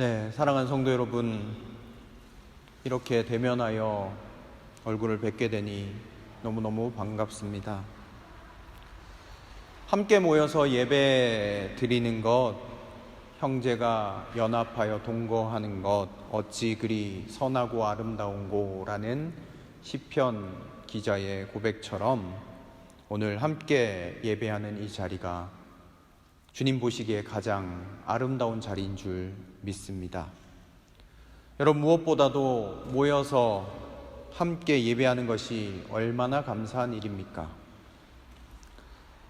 네, 사랑하는 성도 여러분, 이렇게 대면하여 얼굴을 뵙게 되니 너무너무 반갑습니다. 함께 모여서 예배 드리는 것, 형제가 연합하여 동거하는 것, 어찌 그리 선하고 아름다운고라는 시편 기자의 고백처럼 오늘 함께 예배하는 이 자리가 주님 보시기에 가장 아름다운 자리인 줄 믿습니다. 여러분, 무엇보다도 모여서 함께 예배하는 것이 얼마나 감사한 일입니까?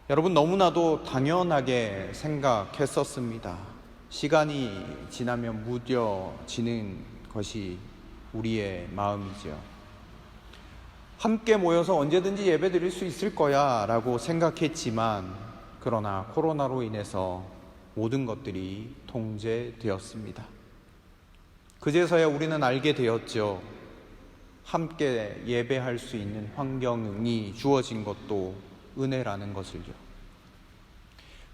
여러분, 너무나도 당연하게 생각했었습니다. 시간이 지나면 무뎌지는 것이 우리의 마음이죠. 함께 모여서 언제든지 예배 드릴 수 있을 거야 라고 생각했지만, 그러나 코로나로 인해서 모든 것들이 통제되었습니다. 그제서야 우리는 알게 되었죠. 함께 예배할 수 있는 환경이 주어진 것도 은혜라는 것을요.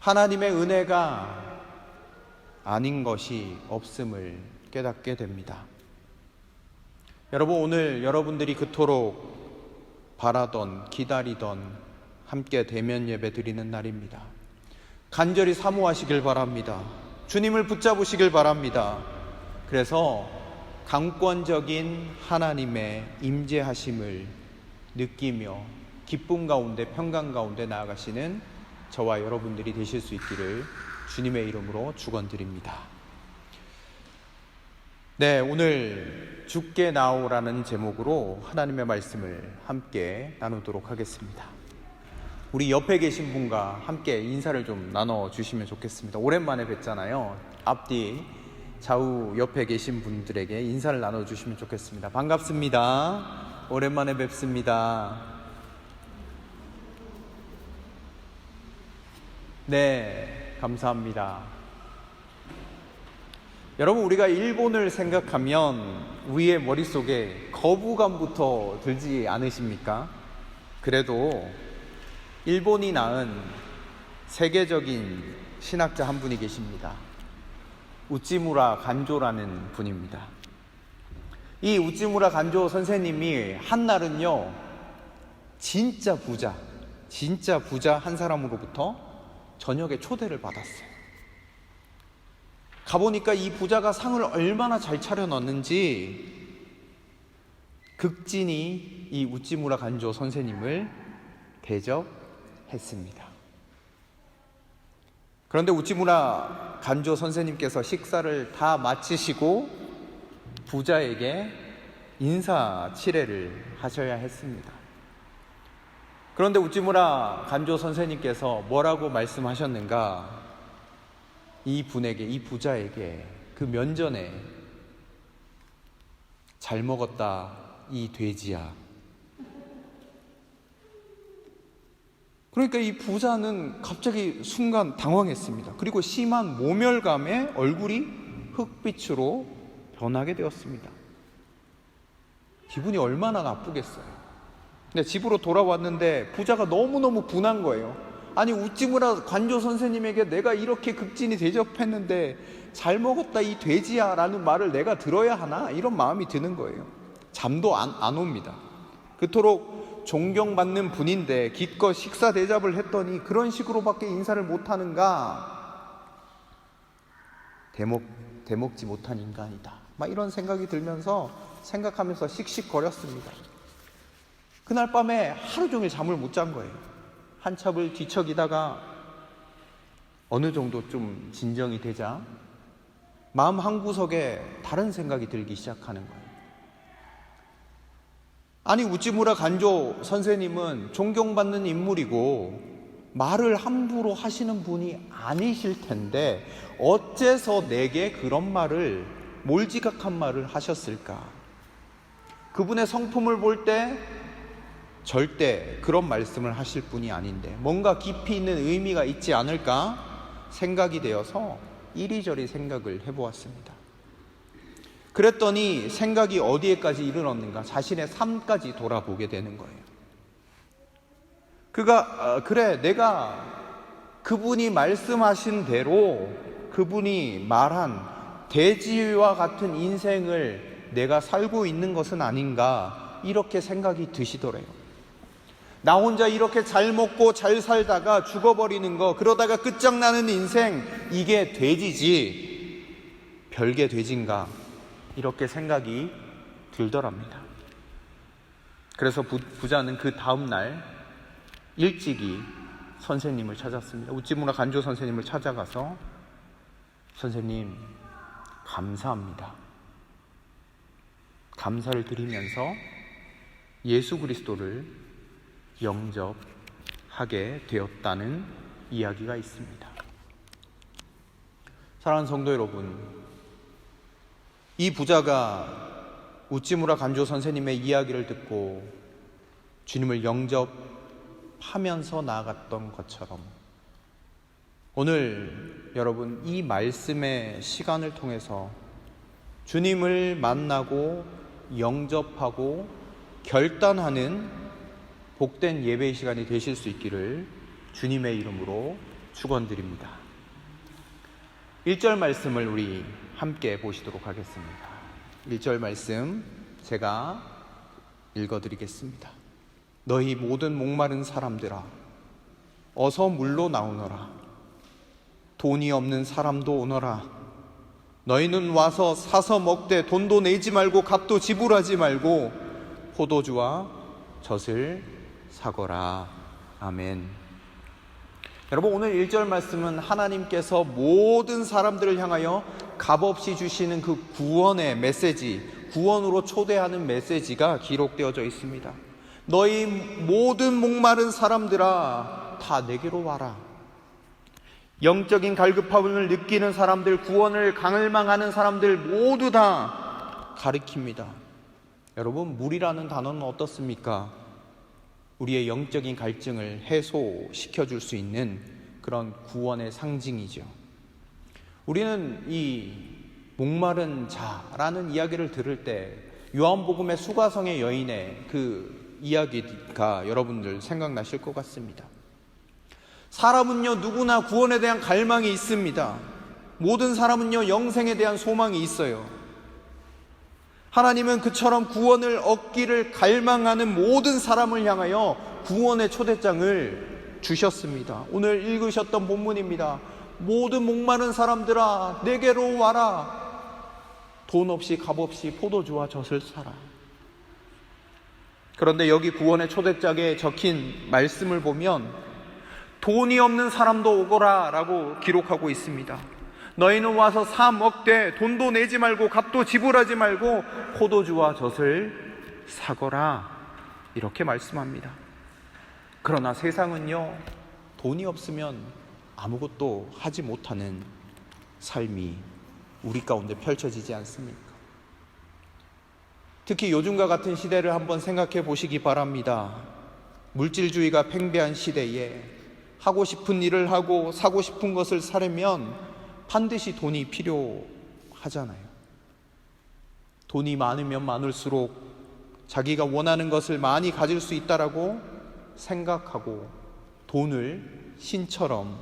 하나님의 은혜가 아닌 것이 없음을 깨닫게 됩니다. 여러분, 오늘 여러분들이 그토록 바라던, 기다리던 함께 대면 예배 드리는 날입니다. 간절히 사모하시길 바랍니다. 주님을 붙잡으시길 바랍니다. 그래서 강권적인 하나님의 임재하심을 느끼며 기쁨 가운데, 평강 가운데 나아가시는 저와 여러분들이 되실 수 있기를 주님의 이름으로 축원드립니다. 네, 오늘 주께 나오라는 제목으로 하나님의 말씀을 함께 나누도록 하겠습니다. 우리 옆에 계신 분과 함께 인사를 좀 나눠주시면 좋겠습니다. 오랜만에 뵙잖아요. 앞뒤 좌우 옆에 계신 분들에게 인사를 나눠주시면 좋겠습니다. 반갑습니다. 오랜만에 뵙습니다. 네, 감사합니다. 여러분, 우리가 일본을 생각하면 우리의 머릿속에 거부감부터 들지 않으십니까? 그래도 일본이 낳은 세계적인 신학자 한 분이 계십니다. 우찌무라 간조라는 분입니다. 이 우찌무라 간조 선생님이 한날은요, 진짜 부자 한 사람으로부터 저녁에 초대를 받았어요. 가보니까 이 부자가 상을 얼마나 잘 차려놨는지 극진히 이 우찌무라 간조 선생님을 대접했습니다. 그런데 우찌무라 간조 선생님께서 식사를 다 마치시고 부자에게 인사치레를 하셔야 했습니다. 그런데 우찌무라 간조 선생님께서 뭐라고 말씀하셨는가? 이 분에게, 이 부자에게 그 면전에 잘 먹었다 이 돼지야. 그러니까 이 부자는 갑자기 순간 당황했습니다. 그리고 심한 모멸감에 얼굴이 흑빛으로 변하게 되었습니다. 기분이 얼마나 나쁘겠어요. 근데 집으로 돌아왔는데 부자가 너무너무 분한 거예요. 아니, 우찌무라 관조 선생님에게 내가 이렇게 극진히 대접했는데 잘 먹었다 이 돼지야 라는 말을 내가 들어야 하나? 이런 마음이 드는 거예요. 잠도 안 옵니다. 그토록 존경받는 분인데 기껏 식사 대접을 했더니 그런 식으로밖에 인사를 못하는가? 대먹지 못한 인간이다. 막 이런 생각이 들면서 생각하면서 씩씩거렸습니다. 그날 밤에 하루 종일 잠을 못 잔 거예요. 한참을 뒤척이다가 어느 정도 좀 진정이 되자 마음 한구석에 다른 생각이 들기 시작하는 거예요. 아니, 우찌무라 간조 선생님은 존경받는 인물이고 말을 함부로 하시는 분이 아니실 텐데 어째서 내게 그런 말을, 몰지각한 말을 하셨을까? 그분의 성품을 볼 때 절대 그런 말씀을 하실 분이 아닌데 뭔가 깊이 있는 의미가 있지 않을까 생각이 되어서 이리저리 생각을 해보았습니다. 그랬더니 생각이 어디에까지 이르렀는가? 자신의 삶까지 돌아보게 되는 거예요. 그래, 내가 그분이 말씀하신 대로, 그분이 말한 돼지와 같은 인생을 내가 살고 있는 것은 아닌가, 이렇게 생각이 드시더래요. 나 혼자 이렇게 잘 먹고 잘 살다가 죽어버리는 거, 그러다가 끝장나는 인생, 이게 돼지지 별게 돼지인가, 이렇게 생각이 들더랍니다. 그래서 부자는 그 다음날 일찍이 선생님을 찾았습니다. 우찌무라 간조 선생님을 찾아가서, 선생님 감사합니다, 감사를 드리면서 예수 그리스도를 영접하게 되었다는 이야기가 있습니다. 사랑하는 성도 여러분, 이 부자가 우찌무라 간조 선생님의 이야기를 듣고 주님을 영접하면서 나아갔던 것처럼, 오늘 여러분 이 말씀의 시간을 통해서 주님을 만나고 영접하고 결단하는 복된 예배의 시간이 되실 수 있기를 주님의 이름으로 축원드립니다. 1절 말씀을 우리 함께 보시도록 하겠습니다. 1절 말씀 제가 읽어드리겠습니다. 너희 모든 목마른 사람들아, 어서 물로 나오너라. 돈이 없는 사람도 오너라. 너희는 와서 사서 먹되 돈도 내지 말고 값도 지불하지 말고 포도주와 젖을 사거라. 아멘. 여러분, 오늘 1절 말씀은 하나님께서 모든 사람들을 향하여 값없이 주시는 그 구원의 메시지, 구원으로 초대하는 메시지가 기록되어져 있습니다. 너희 모든 목마른 사람들아, 다 내게로 와라. 영적인 갈급함을 느끼는 사람들, 구원을 갈망하는 사람들 모두 다 가리킵니다. 여러분, 물이라는 단어는 어떻습니까? 우리의 영적인 갈증을 해소시켜줄 수 있는 그런 구원의 상징이죠. 우리는 이 목마른 자라는 이야기를 들을 때 요한복음의 수가성의 여인의 그 이야기가 여러분들 생각나실 것 같습니다. 사람은요, 누구나 구원에 대한 갈망이 있습니다. 모든 사람은요, 영생에 대한 소망이 있어요. 하나님은 그처럼 구원을 얻기를 갈망하는 모든 사람을 향하여 구원의 초대장을 주셨습니다. 오늘 읽으셨던 본문입니다. 모든 목마른 사람들아, 내게로 와라. 돈 없이 값 없이 포도주와 젖을 사라. 그런데 여기 구원의 초대장에 적힌 말씀을 보면 돈이 없는 사람도 오거라 라고 기록하고 있습니다. 너희는 와서 사 먹되 돈도 내지 말고 값도 지불하지 말고 포도주와 젖을 사거라, 이렇게 말씀합니다. 그러나 세상은요, 돈이 없으면 아무것도 하지 못하는 삶이 우리 가운데 펼쳐지지 않습니까? 특히 요즘과 같은 시대를 한번 생각해 보시기 바랍니다. 물질주의가 팽배한 시대에 하고 싶은 일을 하고 사고 싶은 것을 사려면 반드시 돈이 필요하잖아요. 돈이 많으면 많을수록 자기가 원하는 것을 많이 가질 수 있다라고 생각하고 돈을 신처럼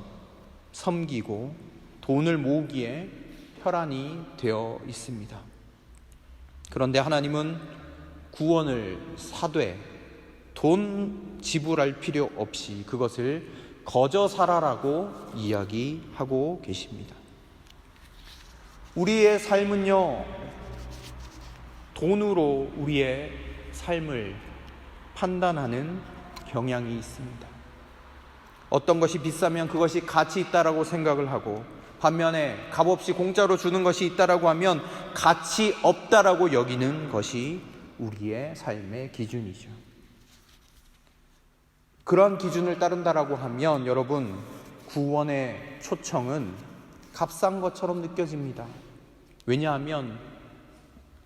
섬기고 돈을 모으기에 혈안이 되어 있습니다. 그런데 하나님은 구원을 사되 돈 지불할 필요 없이 그것을 거저 살아라고 이야기하고 계십니다. 우리의 삶은요, 돈으로 우리의 삶을 판단하는 경향이 있습니다. 어떤 것이 비싸면 그것이 가치 있다라고 생각을 하고, 반면에 값없이 공짜로 주는 것이 있다라고 하면 가치 없다라고 여기는 것이 우리의 삶의 기준이죠. 그런 기준을 따른다라고 하면 여러분, 구원의 초청은 값싼 것처럼 느껴집니다. 왜냐하면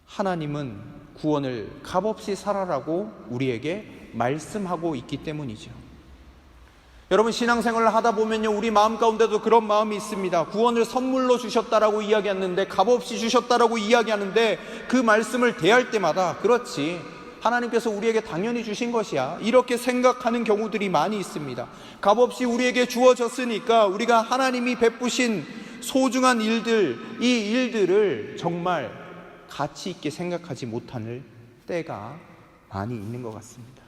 하나님은 구원을 값없이 살아라고 우리에게 말씀하고 있기 때문이죠. 여러분, 신앙생활을 하다 보면요, 우리 마음 가운데도 그런 마음이 있습니다. 구원을 선물로 주셨다라고 이야기하는데, 값없이 주셨다라고 이야기하는데, 그 말씀을 대할 때마다 그렇지, 하나님께서 우리에게 당연히 주신 것이야, 이렇게 생각하는 경우들이 많이 있습니다. 값없이 우리에게 주어졌으니까 우리가 하나님이 베푸신 소중한 일들, 이 일들을 정말 가치 있게 생각하지 못하는 때가 많이 있는 것 같습니다.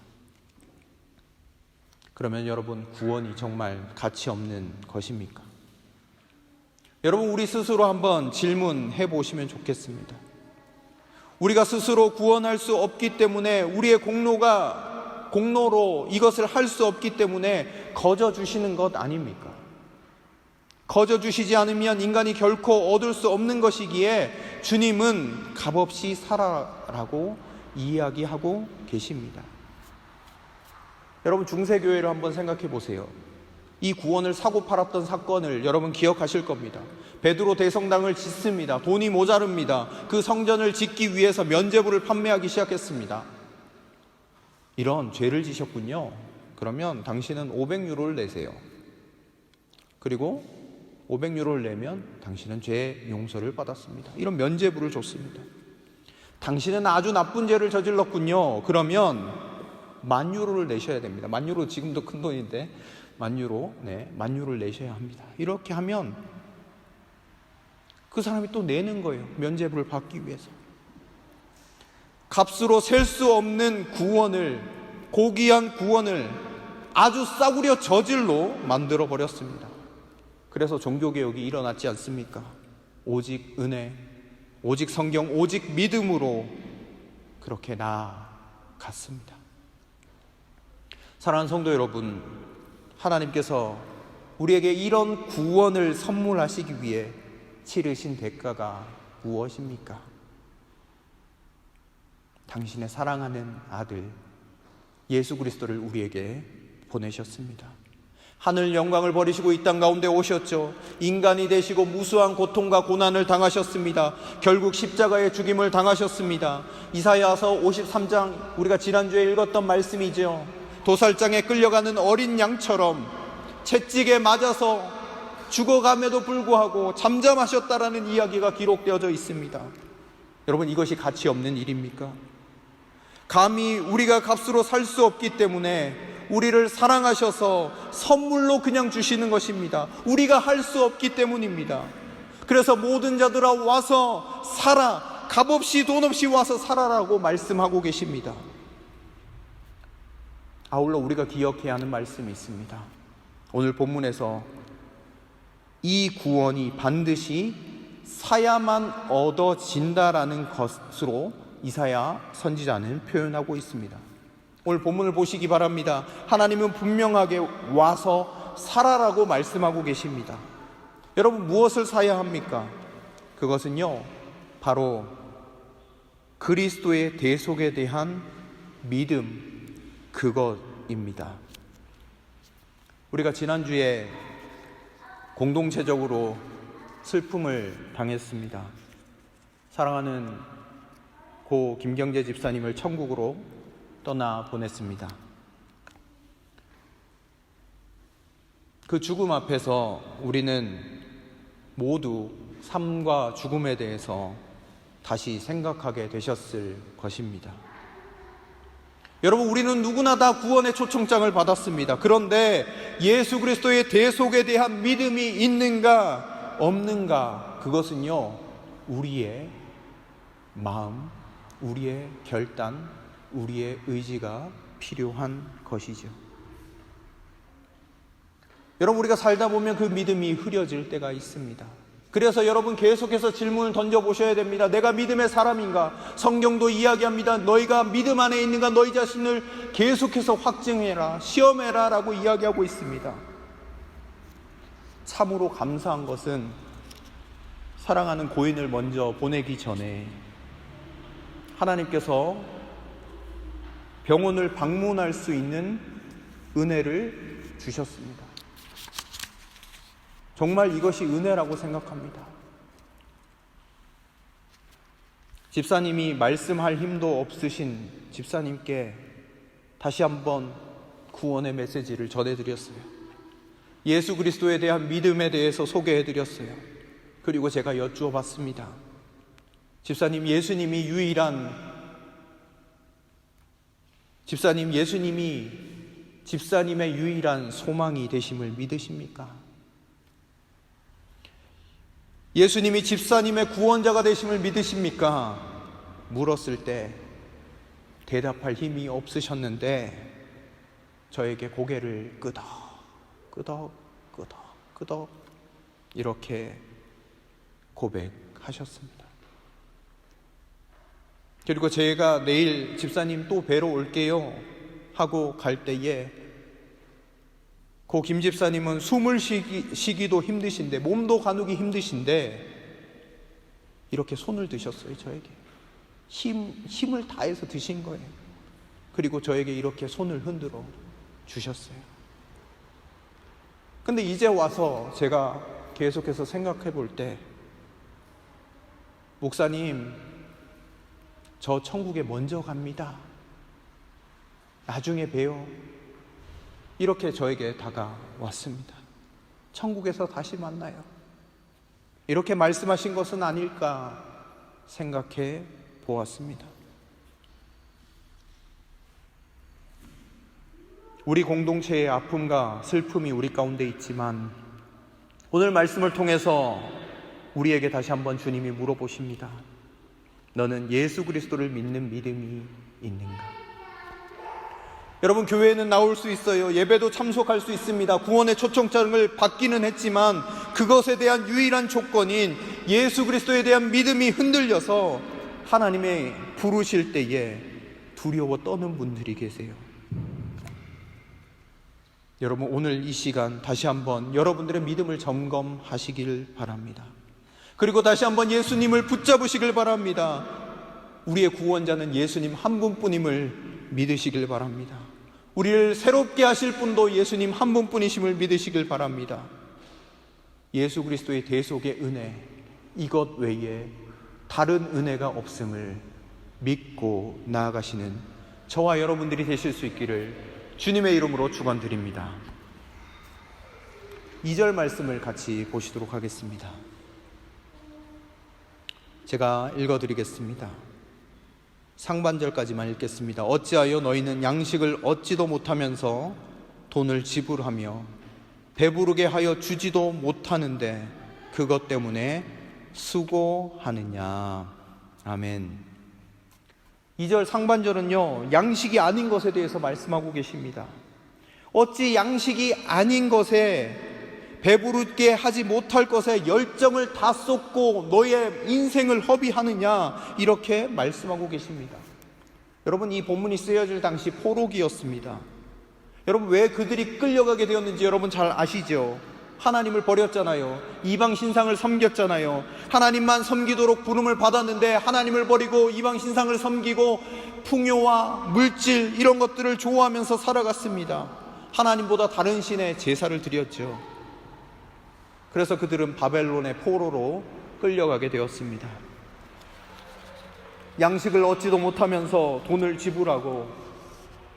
그러면 여러분, 구원이 정말 가치 없는 것입니까? 여러분, 우리 스스로 한번 질문해 보시면 좋겠습니다. 우리가 스스로 구원할 수 없기 때문에, 우리의 공로로 이것을 할 수 없기 때문에 거저 주시는 것 아닙니까? 거저 주시지 않으면 인간이 결코 얻을 수 없는 것이기에 주님은 값없이 살아라고 이야기하고 계십니다. 여러분, 중세교회를 한번 생각해 보세요. 이 구원을 사고 팔았던 사건을 여러분 기억하실 겁니다. 베드로 대성당을 짓습니다. 돈이 모자릅니다. 그 성전을 짓기 위해서 면죄부를 판매하기 시작했습니다. 이런 죄를 지셨군요. 그러면 당신은 500유로를 내세요. 그리고 500유로를 내면 당신은 죄 용서를 받았습니다. 이런 면죄부를 줬습니다. 당신은 아주 나쁜 죄를 저질렀군요. 그러면 10,000유로를 내셔야 됩니다. 10,000유로 지금도 큰 돈인데 10,000유로, 10,000유로를 내셔야 합니다. 이렇게 하면 그 사람이 또 내는 거예요. 면죄부를 받기 위해서. 값으로 셀 수 없는 구원을, 고귀한 구원을 아주 싸구려 저질로 만들어 버렸습니다. 그래서 종교개혁이 일어났지 않습니까? 오직 은혜, 오직 성경, 오직 믿음으로 그렇게 나아갔습니다. 사랑하는 성도 여러분, 하나님께서 우리에게 이런 구원을 선물하시기 위해 치르신 대가가 무엇입니까? 당신의 사랑하는 아들 예수 그리스도를 우리에게 보내셨습니다. 하늘 영광을 버리시고 이 땅 가운데 오셨죠. 인간이 되시고 무수한 고통과 고난을 당하셨습니다. 결국 십자가의 죽임을 당하셨습니다. 이사야서 53장, 우리가 지난주에 읽었던 말씀이죠. 도살장에 끌려가는 어린 양처럼 채찍에 맞아서 죽어감에도 불구하고 잠잠하셨다라는 이야기가 기록되어져 있습니다. 여러분, 이것이 가치 없는 일입니까? 감히 우리가 값으로 살 수 없기 때문에 우리를 사랑하셔서 선물로 그냥 주시는 것입니다. 우리가 할 수 없기 때문입니다. 그래서 모든 자들아 와서 살아, 값없이 돈 없이 와서 살아라고 말씀하고 계십니다. 아울러 우리가 기억해야 하는 말씀이 있습니다. 오늘 본문에서 이 구원이 반드시 사야만 얻어진다라는 것으로 이사야 선지자는 표현하고 있습니다. 오늘 본문을 보시기 바랍니다. 하나님은 분명하게 와서 살아라고 말씀하고 계십니다. 여러분, 무엇을 사야 합니까? 그것은요, 바로 그리스도의 대속에 대한 믿음, 그것입니다. 우리가 지난주에 공동체적으로 슬픔을 당했습니다. 사랑하는 고 김경재 집사님을 천국으로 떠나 보냈습니다. 그 죽음 앞에서 우리는 모두 삶과 죽음에 대해서 다시 생각하게 되셨을 것입니다. 여러분, 우리는 누구나 다 구원의 초청장을 받았습니다. 그런데 예수 그리스도의 대속에 대한 믿음이 있는가 없는가, 그것은요, 우리의 마음, 우리의 결단, 우리의 의지가 필요한 것이죠. 여러분, 우리가 살다 보면 그 믿음이 흐려질 때가 있습니다. 그래서 여러분, 계속해서 질문을 던져보셔야 됩니다. 내가 믿음의 사람인가? 성경도 이야기합니다. 너희가 믿음 안에 있는가? 너희 자신을 계속해서 확증해라, 시험해라 라고 이야기하고 있습니다. 참으로 감사한 것은 사랑하는 고인을 먼저 보내기 전에 하나님께서 병원을 방문할 수 있는 은혜를 주셨습니다. 정말 이것이 은혜라고 생각합니다. 집사님이 말씀할 힘도 없으신 집사님께 다시 한번 구원의 메시지를 전해드렸어요. 예수 그리스도에 대한 믿음에 대해서 소개해드렸어요. 그리고 제가 여쭈어 봤습니다. 집사님, 예수님이 집사님의 유일한 소망이 되심을 믿으십니까? 예수님이 집사님의 구원자가 되심을 믿으십니까? 물었을 때 대답할 힘이 없으셨는데 저에게 고개를 끄덕 이렇게 고백하셨습니다. 그리고 제가 내일 집사님 또 뵈러 올게요 하고 갈 때에 고 김 집사님은 숨을 쉬기도 힘드신데, 몸도 가누기 힘드신데 이렇게 손을 드셨어요. 저에게 힘을 다해서 드신 거예요. 그리고 저에게 이렇게 손을 흔들어 주셨어요. 근데 이제 와서 제가 계속해서 생각해 볼 때, 목사님, 저 천국에 먼저 갑니다. 나중에 봬요. 이렇게 저에게 다가왔습니다. 천국에서 다시 만나요. 이렇게 말씀하신 것은 아닐까 생각해 보았습니다. 우리 공동체의 아픔과 슬픔이 우리 가운데 있지만 오늘 말씀을 통해서 우리에게 다시 한번 주님이 물어보십니다. 너는 예수 그리스도를 믿는 믿음이 있는가? 여러분, 교회에는 나올 수 있어요. 예배도 참석할 수 있습니다. 구원의 초청장을 받기는 했지만 그것에 대한 유일한 조건인 예수 그리스도에 대한 믿음이 흔들려서 하나님의 부르실 때에 두려워 떠는 분들이 계세요. 여러분, 오늘 이 시간 다시 한번 여러분들의 믿음을 점검하시길 바랍니다. 그리고 다시 한번 예수님을 붙잡으시길 바랍니다. 우리의 구원자는 예수님 한 분뿐임을 믿으시길 바랍니다. 우리를 새롭게 하실 분도 예수님 한 분뿐이심을 믿으시길 바랍니다. 예수 그리스도의 대속의 은혜, 이것 외에 다른 은혜가 없음을 믿고 나아가시는 저와 여러분들이 되실 수 있기를 주님의 이름으로 축원드립니다. 2절 말씀을 같이 보시도록 하겠습니다. 제가 읽어드리겠습니다. 상반절까지만 읽겠습니다. 어찌하여 너희는 양식을 얻지도 못하면서 돈을 지불하며 배부르게 하여 주지도 못하는데 그것 때문에 수고하느냐. 아멘. 2절 상반절은요, 양식이 아닌 것에 대해서 말씀하고 계십니다. 어찌 양식이 아닌 것에, 배부르게 하지 못할 것에 열정을 다 쏟고 너의 인생을 허비하느냐, 이렇게 말씀하고 계십니다. 여러분, 이 본문이 쓰여질 당시 포로기였습니다. 여러분, 왜 그들이 끌려가게 되었는지 여러분 잘 아시죠? 하나님을 버렸잖아요. 이방 신상을 섬겼잖아요. 하나님만 섬기도록 부름을 받았는데 하나님을 버리고 이방 신상을 섬기고 풍요와 물질 이런 것들을 좋아하면서 살아갔습니다. 하나님보다 다른 신에 제사를 드렸죠. 그래서 그들은 바벨론의 포로로 끌려가게 되었습니다. 양식을 얻지도 못하면서 돈을 지불하고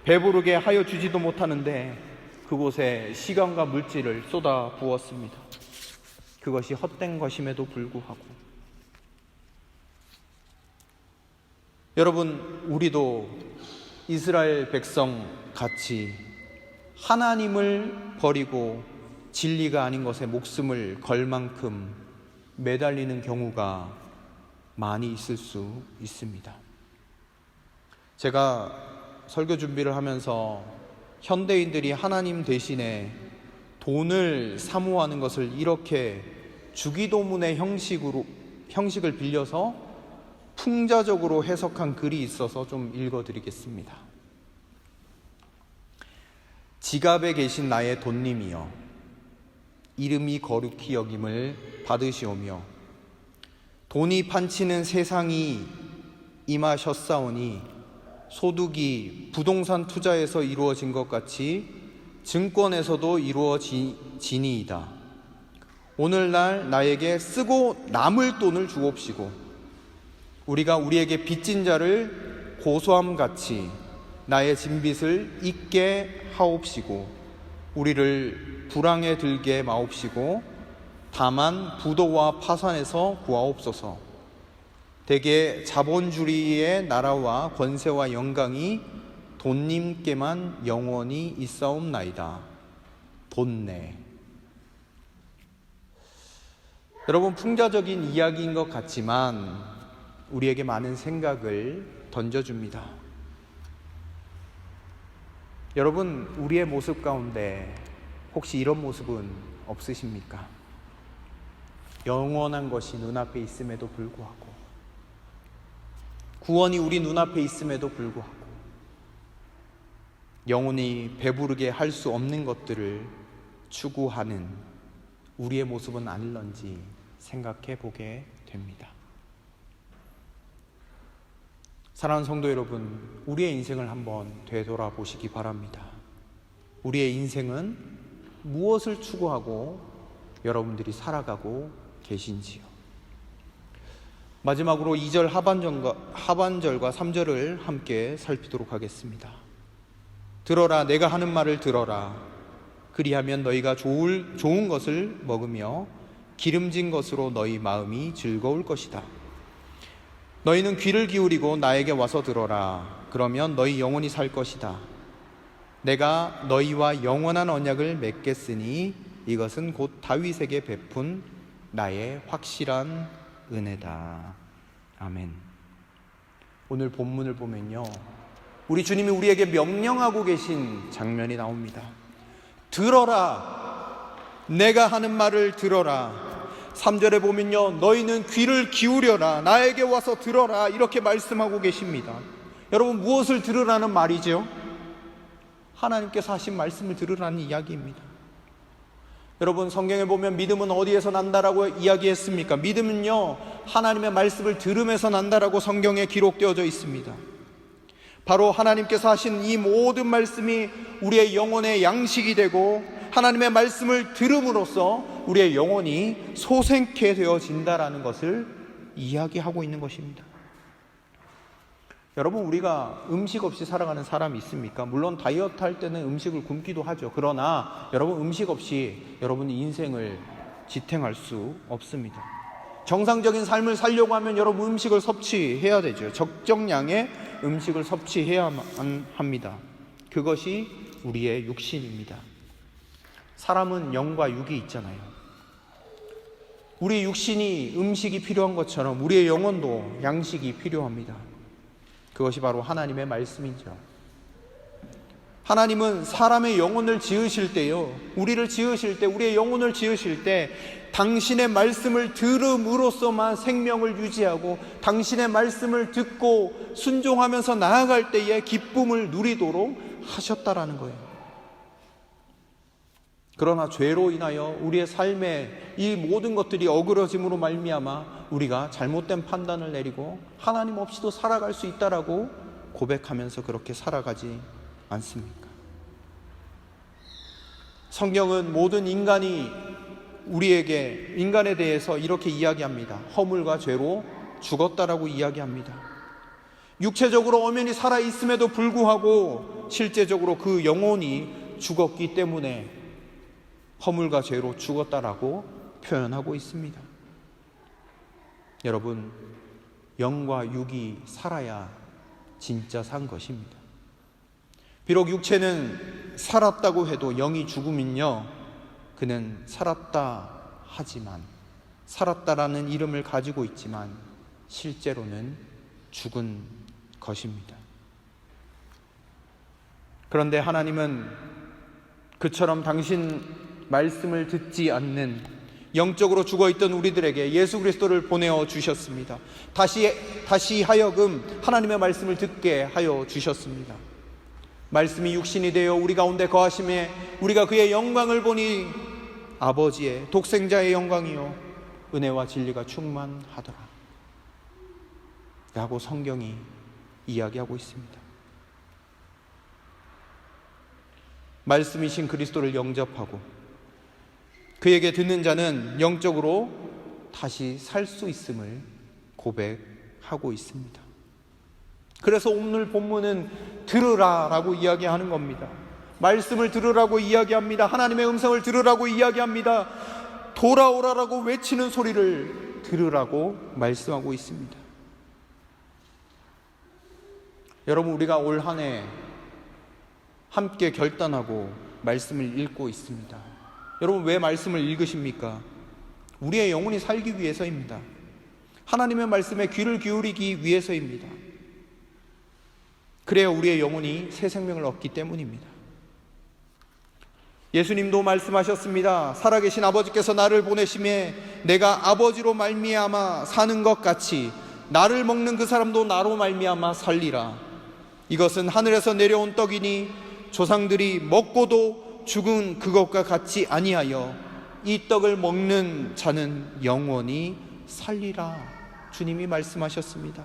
배부르게 하여 주지도 못하는데 그곳에 시간과 물질을 쏟아 부었습니다. 그것이 헛된 것임에도 불구하고, 여러분, 우리도 이스라엘 백성 같이 하나님을 버리고 진리가 아닌 것에 목숨을 걸 만큼 매달리는 경우가 많이 있을 수 있습니다. 제가 설교 준비를 하면서 현대인들이 하나님 대신에 돈을 사모하는 것을 이렇게 주기도문의 형식을 빌려서 풍자적으로 해석한 글이 있어서 좀 읽어드리겠습니다. 지갑에 계신 나의 돈님이여, 이름이 거룩히 여김을 받으시오며 돈이 판치는 세상이 임하셨사오니 소득이 부동산 투자에서 이루어진 것 같이 증권에서도 이루어지니이다. 오늘날 나에게 쓰고 남을 돈을 주옵시고 우리가 우리에게 빚진 자를 고소함같이 나의 진빚을 잊게 하옵시고 우리를 불황에 들게 마옵시고 다만 부도와 파산에서 구하옵소서. 대개 자본주의의 나라와 권세와 영광이 돈님께만 영원히 있사옵나이다. 돈내. 여러분, 풍자적인 이야기인 것 같지만 우리에게 많은 생각을 던져줍니다. 여러분, 우리의 모습 가운데 혹시 이런 모습은 없으십니까? 영원한 것이 눈앞에 있음에도 불구하고, 구원이 우리 눈앞에 있음에도 불구하고 영원히 배부르게 할 수 없는 것들을 추구하는 우리의 모습은 아닐런지 생각해 보게 됩니다. 사랑하는 성도 여러분, 우리의 인생을 한번 되돌아보시기 바랍니다. 우리의 인생은 무엇을 추구하고 여러분들이 살아가고 계신지요? 마지막으로 2절 하반절과 3절을 함께 살피도록 하겠습니다. 들어라, 내가 하는 말을 들어라. 그리하면 너희가 좋은 것을 먹으며 기름진 것으로 너희 마음이 즐거울 것이다. 너희는 귀를 기울이고 나에게 와서 들어라. 그러면 너희 영원히 살 것이다. 내가 너희와 영원한 언약을 맺겠으니 이것은 곧 다윗에게 베푼 나의 확실한 은혜다. 아멘. 오늘 본문을 보면요, 우리 주님이 우리에게 명령하고 계신 장면이 나옵니다. 들어라, 내가 하는 말을 들어라. 3절에 보면요, 너희는 귀를 기울여라, 나에게 와서 들어라, 이렇게 말씀하고 계십니다. 여러분, 무엇을 들으라는 말이죠? 하나님께서 하신 말씀을 들으라는 이야기입니다. 여러분, 성경에 보면 믿음은 어디에서 난다라고 이야기했습니까? 믿음은요, 하나님의 말씀을 들으면서 난다라고 성경에 기록되어져 있습니다. 바로 하나님께서 하신 이 모든 말씀이 우리의 영혼의 양식이 되고, 하나님의 말씀을 들음으로써 우리의 영혼이 소생케 되어진다라는 것을 이야기하고 있는 것입니다. 여러분, 우리가 음식 없이 살아가는 사람이 있습니까? 물론 다이어트 할 때는 음식을 굶기도 하죠. 그러나 여러분, 음식 없이 여러분의 인생을 지탱할 수 없습니다. 정상적인 삶을 살려고 하면 여러분, 음식을 섭취해야 되죠. 적정량의 음식을 섭취해야만 합니다. 그것이 우리의 육신입니다. 사람은 영과 육이 있잖아요. 우리 육신이 음식이 필요한 것처럼 우리의 영혼도 양식이 필요합니다. 그것이 바로 하나님의 말씀이죠. 하나님은 사람의 영혼을 지으실 때요, 우리를 지으실 때, 우리의 영혼을 지으실 때 당신의 말씀을 들음으로써만 생명을 유지하고 당신의 말씀을 듣고 순종하면서 나아갈 때에 기쁨을 누리도록 하셨다라는 거예요. 그러나 죄로 인하여 우리의 삶에 이 모든 것들이 어그러짐으로 말미암아 우리가 잘못된 판단을 내리고 하나님 없이도 살아갈 수 있다라고 고백하면서 그렇게 살아가지 않습니까? 성경은 모든 인간에 대해서 이렇게 이야기합니다. 허물과 죄로 죽었다라고 이야기합니다. 육체적으로 엄연히 살아있음에도 불구하고 실제적으로 그 영혼이 죽었기 때문에 허물과 죄로 죽었다라고 표현하고 있습니다. 여러분, 영과 육이 살아야 진짜 산 것입니다. 비록 육체는 살았다고 해도 영이 죽으면요, 그는 살았다 하지만, 살았다라는 이름을 가지고 있지만 실제로는 죽은 것입니다. 그런데 하나님은 그처럼 당신 말씀을 듣지 않는 영적으로 죽어있던 우리들에게 예수 그리스도를 보내어 주셨습니다. 다시 하여금 하나님의 말씀을 듣게 하여 주셨습니다. 말씀이 육신이 되어 우리 가운데 거하심에 우리가 그의 영광을 보니 아버지의 독생자의 영광이요 은혜와 진리가 충만하더라 라고 성경이 이야기하고 있습니다. 말씀이신 그리스도를 영접하고 그에게 듣는 자는 영적으로 다시 살 수 있음을 고백하고 있습니다. 그래서 오늘 본문은 들으라 라고 이야기하는 겁니다. 말씀을 들으라고 이야기합니다. 하나님의 음성을 들으라고 이야기합니다. 돌아오라라고 외치는 소리를 들으라고 말씀하고 있습니다. 여러분, 우리가 올 한 해 함께 결단하고 말씀을 읽고 있습니다. 여러분, 왜 말씀을 읽으십니까? 우리의 영혼이 살기 위해서입니다. 하나님의 말씀에 귀를 기울이기 위해서입니다. 그래야 우리의 영혼이 새 생명을 얻기 때문입니다. 예수님도 말씀하셨습니다. 살아계신 아버지께서 나를 보내심에 내가 아버지로 말미암아 사는 것 같이 나를 먹는 그 사람도 나로 말미암아 살리라. 이것은 하늘에서 내려온 떡이니 조상들이 먹고도 죽은 그것과 같지 아니하여 이 떡을 먹는 자는 영원히 살리라. 주님이 말씀하셨습니다.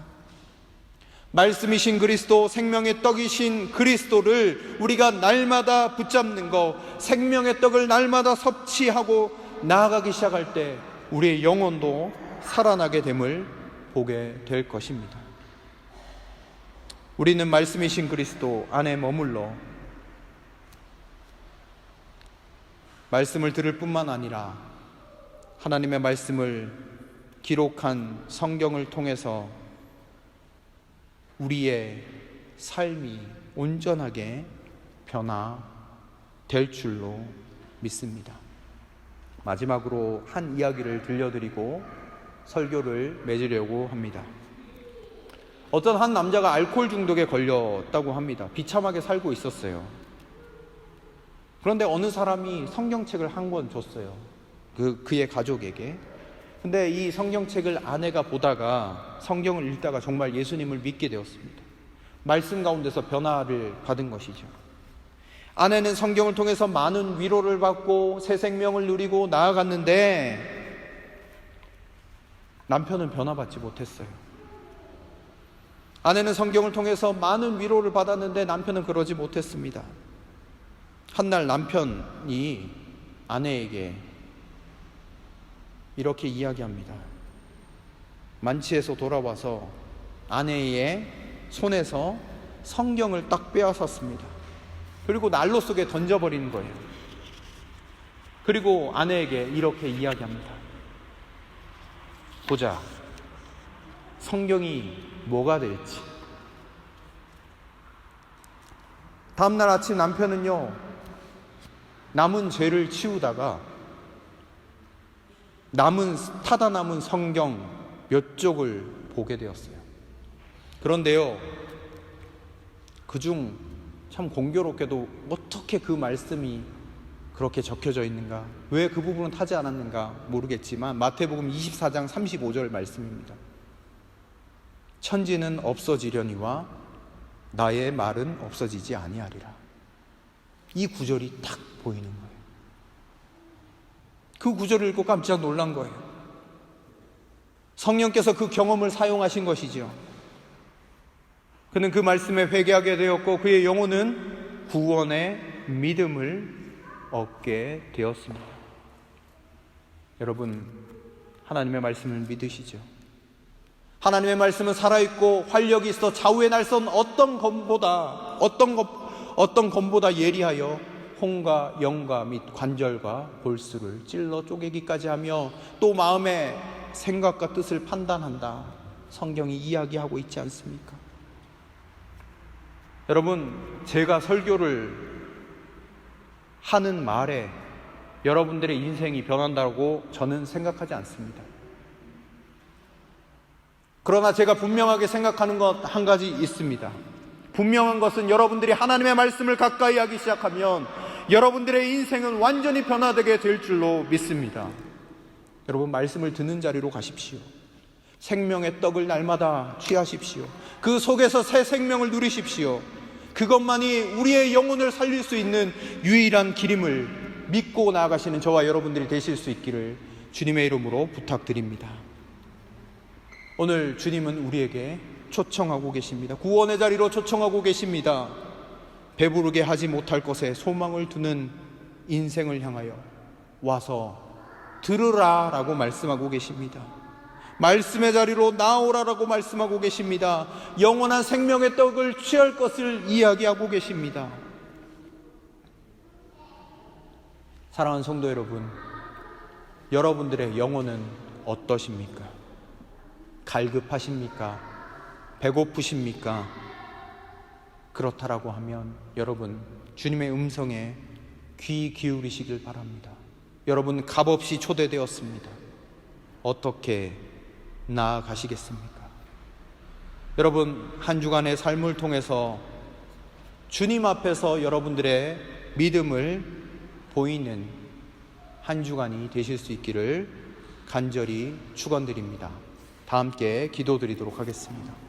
말씀이신 그리스도, 생명의 떡이신 그리스도를 우리가 날마다 붙잡는 것, 생명의 떡을 날마다 섭취하고 나아가기 시작할 때 우리의 영혼도 살아나게 됨을 보게 될 것입니다. 우리는 말씀이신 그리스도 안에 머물러 말씀을 들을 뿐만 아니라 하나님의 말씀을 기록한 성경을 통해서 우리의 삶이 온전하게 변화될 줄로 믿습니다. 마지막으로 한 이야기를 들려드리고 설교를 맺으려고 합니다. 어떤 한 남자가 알코올 중독에 걸렸다고 합니다. 비참하게 살고 있었어요. 그런데 어느 사람이 성경책을 한 권 줬어요. 그의 가족에게. 근데 이 성경책을 아내가 보다가 성경을 읽다가 정말 예수님을 믿게 되었습니다. 말씀 가운데서 변화를 받은 것이죠. 아내는 성경을 통해서 많은 위로를 받고 새 생명을 누리고 나아갔는데 남편은 변화받지 못했어요. 아내는 성경을 통해서 많은 위로를 받았는데 남편은 그러지 못했습니다. 한날 남편이 아내에게 이렇게 이야기합니다. 만취해서 돌아와서 아내의 손에서 성경을 딱 빼앗았습니다. 그리고 난로 속에 던져버리는 거예요. 그리고 아내에게 이렇게 이야기합니다. 보자, 성경이 뭐가 될지. 다음날 아침 남편은요, 남은 죄를 치우다가 타다 남은 성경 몇 쪽을 보게 되었어요. 그런데요, 그중 참 공교롭게도 어떻게 그 말씀이 그렇게 적혀져 있는가, 왜 그 부분은 타지 않았는가 모르겠지만 마태복음 24장 35절 말씀입니다. 천지는 없어지려니와 나의 말은 없어지지 아니하리라. 이 구절이 딱 보이는 거예요. 그 구절을 읽고 깜짝 놀란 거예요. 성령께서 그 경험을 사용하신 것이죠. 그는 그 말씀에 회개하게 되었고 그의 영혼은 구원의 믿음을 얻게 되었습니다. 여러분, 하나님의 말씀을 믿으시죠? 하나님의 말씀은 살아있고 활력이 있어 좌우의 날선 어떤 검보다 예리하여 혼과 영과 및 관절과 골수를 찔러 쪼개기까지 하며 또 마음의 생각과 뜻을 판단한다. 성경이 이야기하고 있지 않습니까? 여러분, 제가 설교를 하는 말에 여러분들의 인생이 변한다고 저는 생각하지 않습니다. 그러나 제가 분명하게 생각하는 것 한 가지 있습니다. 분명한 것은 여러분들이 하나님의 말씀을 가까이 하기 시작하면 여러분들의 인생은 완전히 변화되게 될 줄로 믿습니다. 여러분, 말씀을 듣는 자리로 가십시오. 생명의 떡을 날마다 취하십시오. 그 속에서 새 생명을 누리십시오. 그것만이 우리의 영혼을 살릴 수 있는 유일한 길임을 믿고 나아가시는 저와 여러분들이 되실 수 있기를 주님의 이름으로 부탁드립니다. 오늘 주님은 우리에게 초청하고 계십니다. 구원의 자리로 초청하고 계십니다. 배부르게 하지 못할 것에 소망을 두는 인생을 향하여 와서 들으라 라고 말씀하고 계십니다. 말씀의 자리로 나오라라고 말씀하고 계십니다. 영원한 생명의 떡을 취할 것을 이야기하고 계십니다. 사랑하는 성도 여러분, 여러분들의 영혼은 어떠십니까? 갈급하십니까? 배고프십니까? 그렇다라고 하면 여러분, 주님의 음성에 귀 기울이시길 바랍니다. 여러분, 값없이 초대되었습니다. 어떻게 나아가시겠습니까? 여러분, 한 주간의 삶을 통해서 주님 앞에서 여러분들의 믿음을 보이는 한 주간이 되실 수 있기를 간절히 축원드립니다. 다 함께 기도드리도록 하겠습니다.